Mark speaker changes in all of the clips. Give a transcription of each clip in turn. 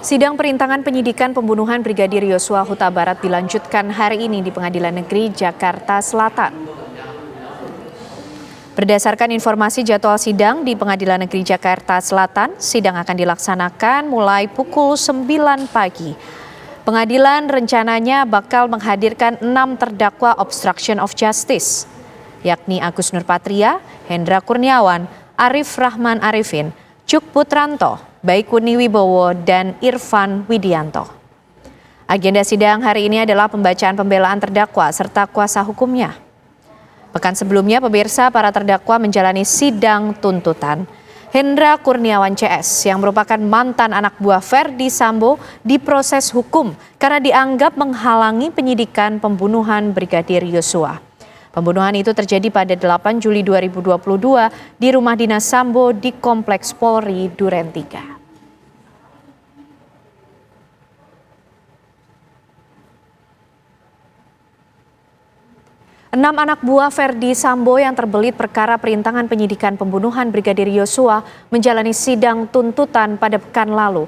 Speaker 1: Sidang perintangan penyidikan pembunuhan Brigadir Yosua Huta Barat dilanjutkan hari ini di Pengadilan Negeri Jakarta Selatan. Berdasarkan informasi jadwal sidang di Pengadilan Negeri Jakarta Selatan, sidang akan dilaksanakan mulai pukul 9 pagi. Pengadilan rencananya bakal menghadirkan 6 terdakwa obstruction of justice, yakni Agus Nurpatria, Hendra Kurniawan, Arif Rahman Arifin, Cuk Putranto, Baikuni Wibowo, dan Irfan Widianto. Agenda sidang hari ini adalah pembacaan pembelaan terdakwa serta kuasa hukumnya. Pekan sebelumnya, pemirsa, para terdakwa menjalani sidang tuntutan. Hendra Kurniawan CS yang merupakan mantan anak buah Verdi Sambo diproses hukum karena dianggap menghalangi penyidikan pembunuhan Brigadir Yosua. Pembunuhan itu terjadi pada 8 Juli 2022 di rumah dinas Sambo di Kompleks Polri Duren 3. Enam anak buah Verdi Sambo yang terbelit perkara perintangan penyidikan pembunuhan Brigadir Yosua menjalani sidang tuntutan pada pekan lalu.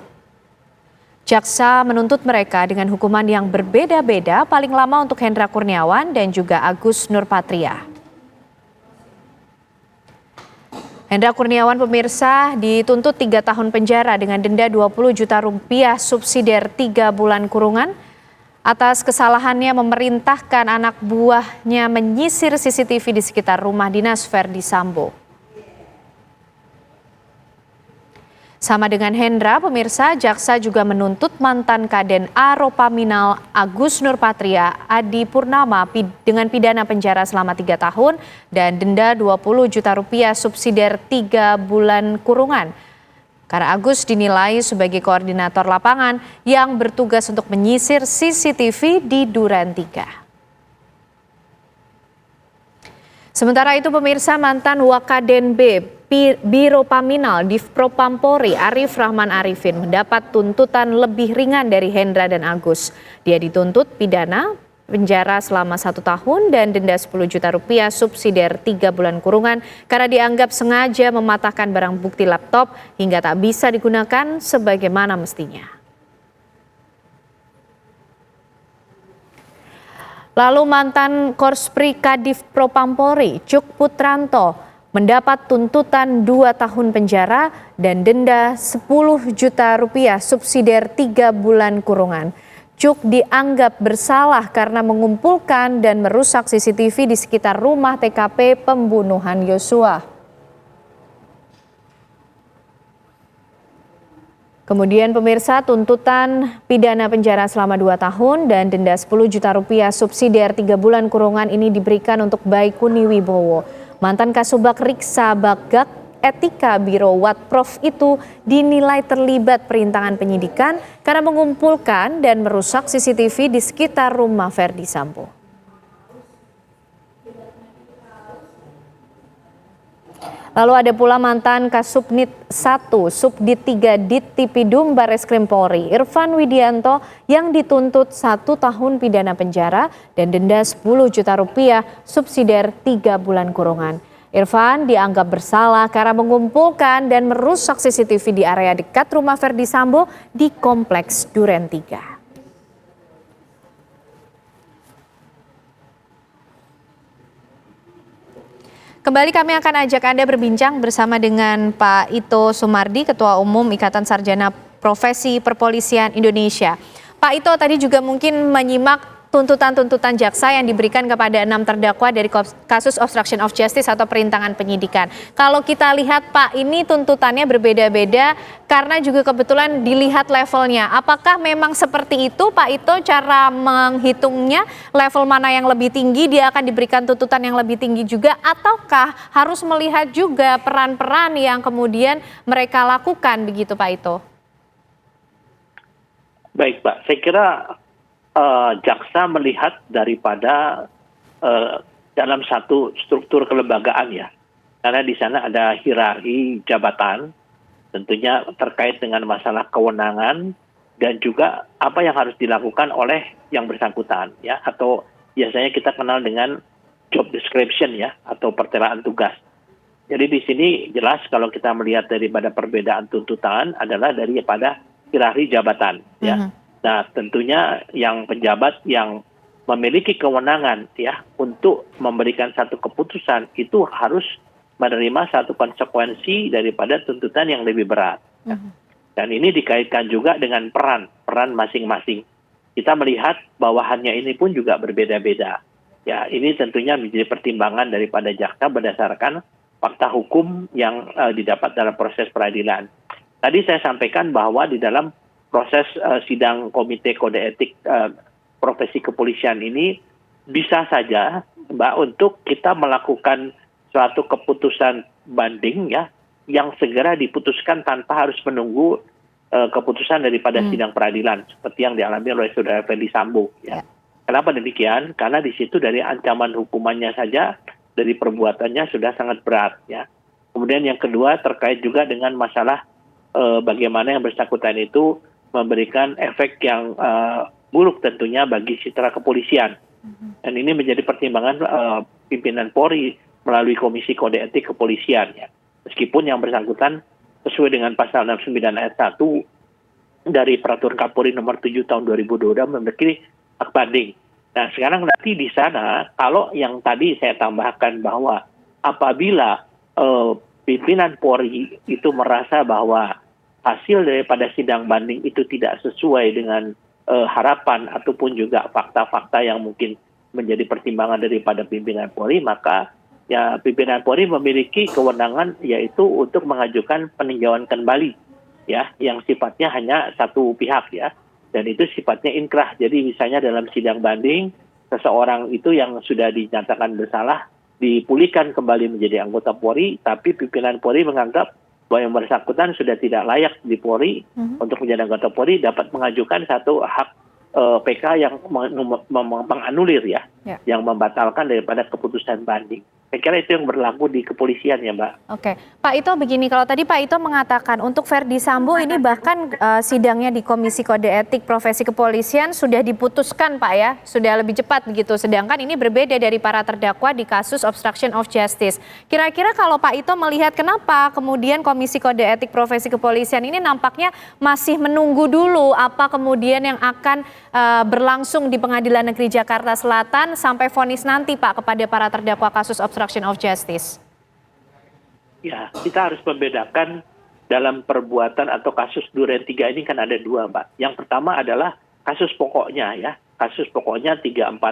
Speaker 1: Jaksa menuntut mereka dengan hukuman yang berbeda-beda, paling lama untuk Hendra Kurniawan dan juga Agus Nurpatria. Hendra Kurniawan, pemirsa, dituntut 3 tahun penjara dengan denda 20 juta rupiah subsidiar 3 bulan kurungan atas kesalahannya memerintahkan anak buahnya menyisir CCTV di sekitar rumah dinas Verdi Sambo. Sama dengan Hendra, pemirsa, jaksa juga menuntut mantan Kaden Aropaminal Agus Nurpatria Adi Purnama dengan pidana penjara selama 3 tahun dan denda 20 juta rupiah subsidiar 3 bulan kurungan. Karena Agus dinilai sebagai koordinator lapangan yang bertugas untuk menyisir CCTV di Duren 3. Sementara itu, pemirsa, mantan Wakaden B Biro Paminal Divpropampori Arif Rahman Arifin mendapat tuntutan lebih ringan dari Hendra dan Agus. Dia dituntut pidana penjara selama 1 tahun dan denda 10 juta rupiah subsidiar 3 bulan kurungan karena dianggap sengaja mematahkan barang bukti laptop hingga tak bisa digunakan sebagaimana mestinya. Lalu mantan Korspri Kadif Propampori Cuk Putranto mendapat tuntutan 2 tahun penjara dan denda 10 juta rupiah subsidiar 3 bulan kurungan. Cuk dianggap bersalah karena mengumpulkan dan merusak CCTV di sekitar rumah TKP pembunuhan Yosua. Kemudian, pemirsa, tuntutan pidana penjara selama 2 tahun dan denda 10 juta rupiah subsidiar 3 bulan kurungan ini diberikan untuk Baikuni Wibowo. Mantan Kasubag Riksa Bagak Etika Biro Watprof itu dinilai terlibat perintangan penyidikan karena mengumpulkan dan merusak CCTV di sekitar rumah Verdi Sambo. Lalu ada pula mantan Kasubnit 1, Subdit 3 Dittipidum Barreskrim Polri, Irfan Widianto yang dituntut 1 tahun pidana penjara dan denda 10 juta rupiah subsidiar 3 bulan kurungan. Irfan dianggap bersalah karena mengumpulkan dan merusak CCTV di area dekat rumah Verdi Sambo di Kompleks Duren 3. Kembali kami akan ajak Anda berbincang bersama dengan Pak Ito Sumardi, Ketua Umum Ikatan Sarjana Profesi Perpolisian Indonesia. Pak Ito tadi juga mungkin menyimak tuntutan-tuntutan jaksa yang diberikan kepada 6 terdakwa dari kasus obstruction of justice atau perintangan penyidikan. Kalau kita lihat, Pak, ini tuntutannya berbeda-beda karena juga kebetulan dilihat levelnya. Apakah memang seperti itu, Pak Ito, cara menghitungnya? Level mana yang lebih tinggi dia akan diberikan tuntutan yang lebih tinggi juga, ataukah harus melihat juga peran-peran yang kemudian mereka lakukan begitu, Pak Ito?
Speaker 2: Baik, Pak. Saya kira jaksa melihat daripada dalam satu struktur kelembagaan ya, karena di sana ada hierarki jabatan, tentunya terkait dengan masalah kewenangan dan juga apa yang harus dilakukan oleh yang bersangkutan ya, atau biasanya kita kenal dengan job description ya, atau pertelaan tugas. Jadi di sini jelas kalau kita melihat daripada perbedaan tuntutan adalah daripada hierarki jabatan ya. Nah, tentunya yang pejabat yang memiliki kewenangan ya untuk memberikan satu keputusan itu harus menerima satu konsekuensi daripada tuntutan yang lebih berat. Ya. Dan ini dikaitkan juga dengan peran masing-masing. Kita melihat bawahannya ini pun juga berbeda-beda. Ya, ini tentunya menjadi pertimbangan daripada jaksa berdasarkan fakta hukum yang didapat dalam proses peradilan. Tadi saya sampaikan bahwa di dalam proses sidang Komite Kode Etik Profesi Kepolisian ini bisa saja, Mbak, untuk kita melakukan suatu keputusan banding ya yang segera diputuskan tanpa harus menunggu keputusan daripada sidang peradilan seperti yang dialami oleh Saudara Ferdy Sambo ya. Kenapa demikian? Karena di situ dari ancaman hukumannya saja, dari perbuatannya sudah sangat berat ya. Kemudian yang kedua terkait juga dengan masalah bagaimana yang bersangkutan itu memberikan efek yang buruk tentunya bagi citra kepolisian. Dan ini menjadi pertimbangan pimpinan Polri melalui Komisi Kode Etik Kepolisian ya. Meskipun yang bersangkutan sesuai dengan pasal 69 ayat 1 dari Peraturan Kapolri nomor 7 tahun 2022 memiliki hak banding. Nah, sekarang nanti di sana kalau yang tadi saya tambahkan bahwa apabila pimpinan Polri itu merasa bahwa hasil daripada sidang banding itu tidak sesuai dengan harapan ataupun juga fakta-fakta yang mungkin menjadi pertimbangan daripada pimpinan Polri, maka ya pimpinan Polri memiliki kewenangan yaitu untuk mengajukan peninjauan kembali ya yang sifatnya hanya satu pihak ya. Dan itu sifatnya inkrah. Jadi misalnya dalam sidang banding, seseorang itu yang sudah dinyatakan bersalah dipulihkan kembali menjadi anggota Polri, tapi pimpinan Polri menganggap bahwa yang bersangkutan sudah tidak layak di Polri untuk menjadi anggota Polri, dapat mengajukan satu hak PK yang menganulir ya, yang membatalkan daripada keputusan banding. Saya kira itu yang berlaku di kepolisian ya, Mbak.
Speaker 1: Oke, Pak Ito begini, kalau tadi Pak Ito mengatakan untuk Ferdy Sambo ini bahkan sidangnya di Komisi Kode Etik Profesi Kepolisian sudah diputuskan Pak ya, sudah lebih cepat begitu. Sedangkan ini berbeda dari para terdakwa di kasus obstruction of justice. Kira-kira kalau Pak Ito melihat kenapa kemudian Komisi Kode Etik Profesi Kepolisian ini nampaknya masih menunggu dulu apa kemudian yang akan berlangsung di Pengadilan Negeri Jakarta Selatan sampai vonis nanti Pak kepada para terdakwa kasus obstruction of justice?
Speaker 2: Ya, kita harus membedakan dalam perbuatan atau kasus Duren 3 ini kan ada dua, Mbak. Yang pertama adalah kasus pokoknya ya. Kasus pokoknya 340,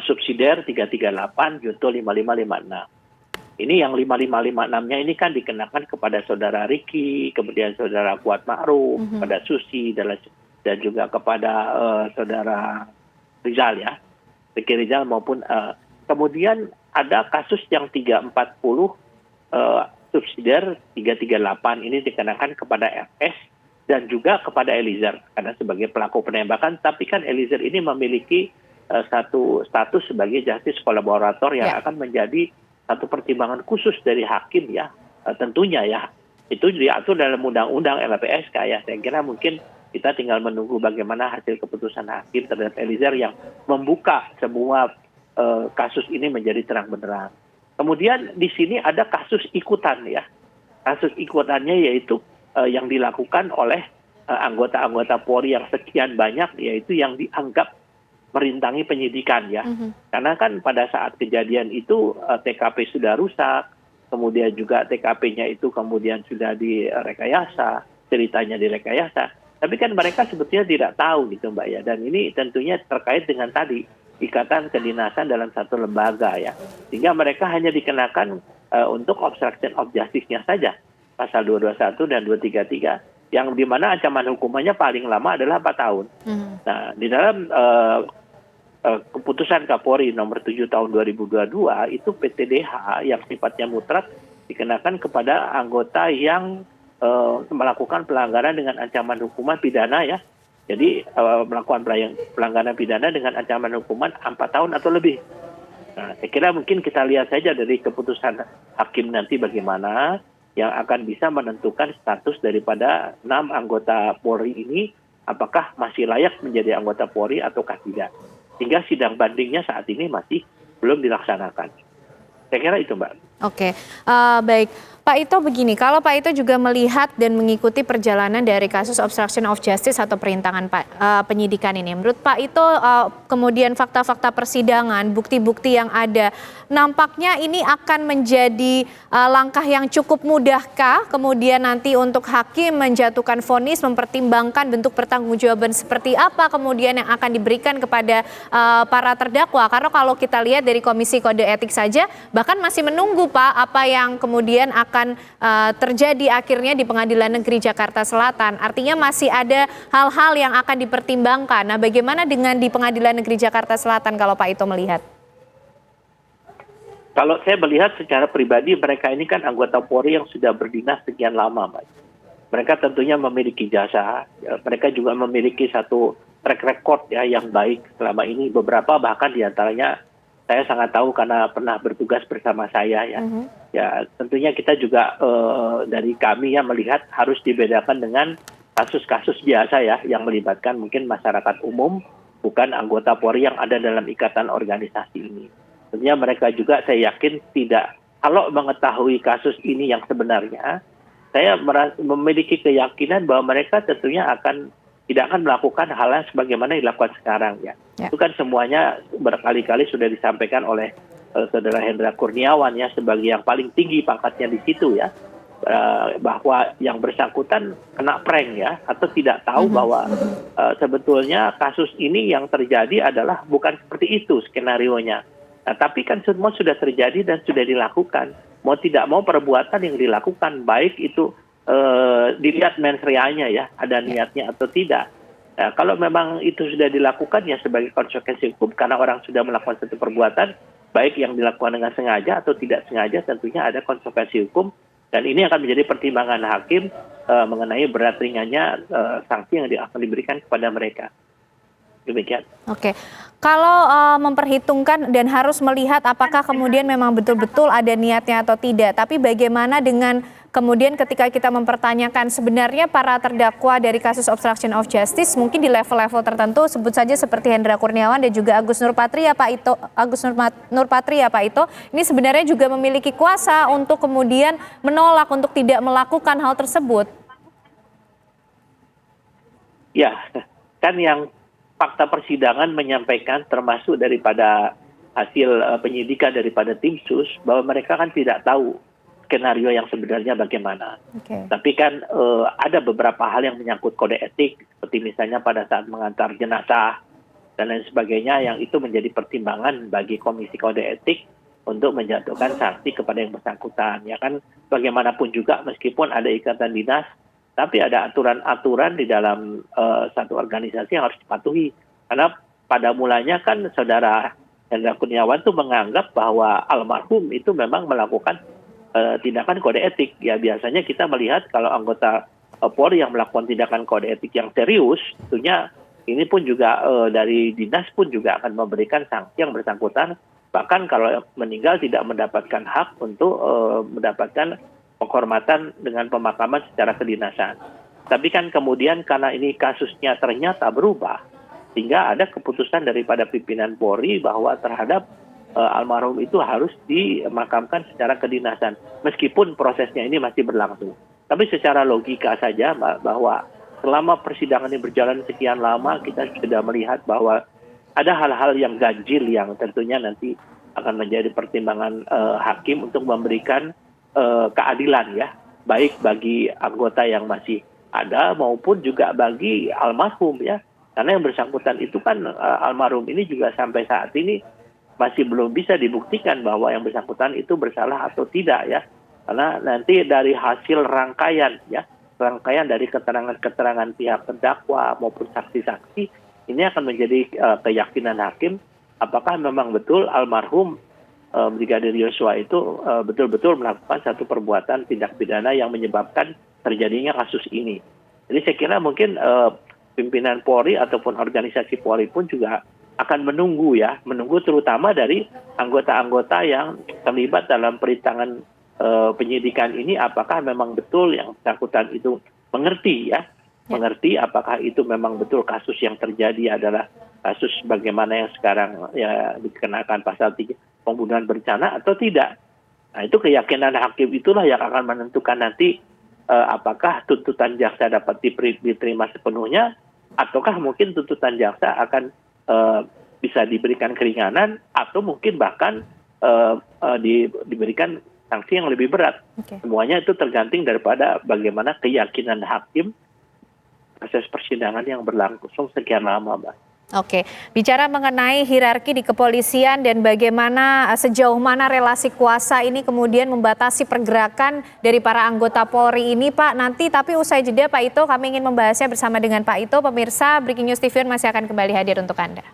Speaker 2: subsidiar 338, junto 5556. Ini yang 5556-nya ini kan dikenakan kepada Saudara Riki, kemudian Saudara Kuat Ma'ruf, kepada Susi, dan juga kepada Saudara Rizal ya. Riki Rizal maupun kemudian ada kasus yang 340 subsidiar 338 ini dikenakan kepada FS dan juga kepada Eliezer karena sebagai pelaku penembakan, tapi kan Eliezer ini memiliki satu status sebagai justice kolaborator yang akan menjadi satu pertimbangan khusus dari hakim ya, tentunya ya. Itu diatur dalam undang-undang LPSK ya. Saya kira mungkin kita tinggal menunggu bagaimana hasil keputusan hakim terhadap Eliezer yang membuka semua kasus ini menjadi terang benderang. Kemudian di sini ada kasus ikutan ya. Kasus ikutannya yaitu yang dilakukan oleh anggota-anggota Polri yang sekian banyak, yaitu yang dianggap merintangi penyidikan ya. Karena kan pada saat kejadian itu TKP sudah rusak, kemudian juga TKP-nya itu kemudian sudah direkayasa, ceritanya direkayasa. Tapi kan mereka sebetulnya tidak tahu gitu Mbak ya. Dan ini tentunya terkait dengan tadi ikatan kedinasan dalam satu lembaga ya. Sehingga mereka hanya dikenakan untuk obstruction of justice-nya saja. Pasal 221 dan 233. Yang dimana ancaman hukumannya paling lama adalah 4 tahun. Nah, di dalam keputusan Kapolri nomor 7 tahun 2022 itu PTDH yang sifatnya mutlak dikenakan kepada anggota yang melakukan pelanggaran dengan ancaman hukuman pidana ya. Jadi melakukan pelanggaran pidana dengan ancaman hukuman 4 tahun atau lebih. Nah, saya kira mungkin kita lihat saja dari keputusan hakim nanti bagaimana yang akan bisa menentukan status daripada 6 anggota Polri ini apakah masih layak menjadi anggota Polri ataukah tidak. Sehingga sidang bandingnya saat ini masih belum dilaksanakan. Saya kira itu, Mbak.
Speaker 1: Oke, baik. Pak Ito begini, kalau Pak Ito juga melihat dan mengikuti perjalanan dari kasus obstruction of justice atau perintangan penyidikan ini, menurut Pak Ito kemudian fakta-fakta persidangan, bukti-bukti yang ada, nampaknya ini akan menjadi langkah yang cukup mudahkah kemudian nanti untuk hakim menjatuhkan vonis, mempertimbangkan bentuk pertanggungjawaban seperti apa kemudian yang akan diberikan kepada para terdakwa? Karena kalau kita lihat dari Komisi Kode Etik saja, bahkan masih menunggu Pak apa yang kemudian akan terjadi akhirnya di Pengadilan Negeri Jakarta Selatan. Artinya masih ada hal-hal yang akan dipertimbangkan. Nah, bagaimana dengan di Pengadilan Negeri Jakarta Selatan kalau Pak Ito melihat?
Speaker 2: Kalau saya melihat secara pribadi, mereka ini kan anggota Polri yang sudah berdinas sekian lama, Mas. Mereka tentunya memiliki jasa, mereka juga memiliki satu track record ya yang baik selama ini. Beberapa bahkan diantaranya saya sangat tahu karena pernah bertugas bersama saya ya. Ya tentunya kita juga dari kami ya melihat harus dibedakan dengan kasus-kasus biasa ya yang melibatkan mungkin masyarakat umum, bukan anggota Polri yang ada dalam ikatan organisasi ini. Tentunya mereka juga saya yakin tidak, kalau mengetahui kasus ini yang sebenarnya, saya memiliki keyakinan bahwa mereka tentunya tidak akan melakukan hal yang sebagaimana dilakukan sekarang ya. Itu kan semuanya berkali-kali sudah disampaikan oleh Saudara Hendra Kurniawan ya sebagai yang paling tinggi pangkatnya di situ ya, bahwa yang bersangkutan kena prank ya, atau tidak tahu bahwa sebetulnya kasus ini yang terjadi adalah bukan seperti itu skenarionya. Nah, tapi kan semua sudah terjadi dan sudah dilakukan. Mau tidak mau perbuatan yang dilakukan, baik itu dilihat mens reanya ya, ada niatnya atau tidak. Nah, kalau memang itu sudah dilakukan ya sebagai konsekuensi hukum karena orang sudah melakukan satu perbuatan, baik yang dilakukan dengan sengaja atau tidak sengaja, tentunya ada konsekuensi hukum dan ini akan menjadi pertimbangan hakim mengenai berat ringannya sanksi yang akan diberikan kepada mereka. Demikian.
Speaker 1: Oke, kalau memperhitungkan dan harus melihat apakah kemudian memang betul-betul ada niatnya atau tidak, tapi bagaimana dengan kemudian ketika kita mempertanyakan sebenarnya para terdakwa dari kasus obstruction of justice mungkin di level-level tertentu, sebut saja seperti Hendra Kurniawan dan juga Agus Nurpatria Pak Ito, Pak Ito, ini sebenarnya juga memiliki kuasa untuk kemudian menolak untuk tidak melakukan hal tersebut.
Speaker 2: Ya, kan yang fakta persidangan menyampaikan termasuk daripada hasil penyidikan daripada tim sus bahwa mereka kan tidak tahu skenario yang sebenarnya bagaimana. Tapi kan ada beberapa hal yang menyangkut kode etik seperti misalnya pada saat mengantar jenazah dan lain sebagainya yang itu menjadi pertimbangan bagi Komisi Kode Etik untuk menjatuhkan sanksi kepada yang bersangkutan. Ya kan bagaimanapun juga meskipun ada ikatan dinas, tapi ada aturan-aturan di dalam satu organisasi yang harus dipatuhi. Karena pada mulanya kan Saudara Hendra Kurniawan itu menganggap bahwa almarhum itu memang melakukan tindakan kode etik. Ya biasanya kita melihat kalau anggota Polri yang melakukan tindakan kode etik yang serius, tentunya ini pun juga dari dinas pun juga akan memberikan sanksi yang bersangkutan. Bahkan kalau meninggal tidak mendapatkan hak untuk mendapatkan penghormatan dengan pemakaman secara kedinasan. Tapi kan kemudian karena ini kasusnya ternyata berubah, sehingga ada keputusan daripada pimpinan Polri bahwa terhadap almarhum itu harus dimakamkan secara kedinasan. Meskipun prosesnya ini masih berlangsung. Tapi secara logika saja bahwa selama persidangan ini berjalan sekian lama, kita sudah melihat bahwa ada hal-hal yang ganjil yang tentunya nanti akan menjadi pertimbangan hakim untuk memberikan keadilan ya, baik bagi anggota yang masih ada maupun juga bagi almarhum ya, karena yang bersangkutan itu kan almarhum ini juga sampai saat ini masih belum bisa dibuktikan bahwa yang bersangkutan itu bersalah atau tidak ya, karena nanti dari hasil rangkaian dari keterangan-keterangan pihak terdakwa maupun saksi-saksi ini akan menjadi keyakinan hakim apakah memang betul almarhum Brigadir Yosua itu betul-betul melakukan satu perbuatan tindak pidana yang menyebabkan terjadinya kasus ini. Jadi saya kira mungkin pimpinan Polri ataupun organisasi Polri pun juga akan menunggu terutama dari anggota-anggota yang terlibat dalam perintangan penyidikan ini apakah memang betul yang bersangkutan itu mengerti apakah itu memang betul kasus yang terjadi adalah kasus bagaimana yang sekarang ya dikenakan pasal 3 pembunuhan berencana atau tidak. Nah, itu keyakinan hakim itulah yang akan menentukan nanti apakah tuntutan jaksa dapat diterima sepenuhnya, ataukah mungkin tuntutan jaksa akan bisa diberikan keringanan, atau mungkin bahkan diberikan sanksi yang lebih berat.
Speaker 1: Oke.
Speaker 2: Semuanya itu tergantung daripada bagaimana keyakinan hakim proses persidangan yang berlangsung sekian lama, Mbak.
Speaker 1: Oke, bicara mengenai hierarki di kepolisian dan bagaimana sejauh mana relasi kuasa ini kemudian membatasi pergerakan dari para anggota Polri ini, Pak. Nanti tapi usai jeda Pak Ito, kami ingin membahasnya bersama dengan Pak Ito. Pemirsa, Breaking News TV masih akan kembali hadir untuk Anda.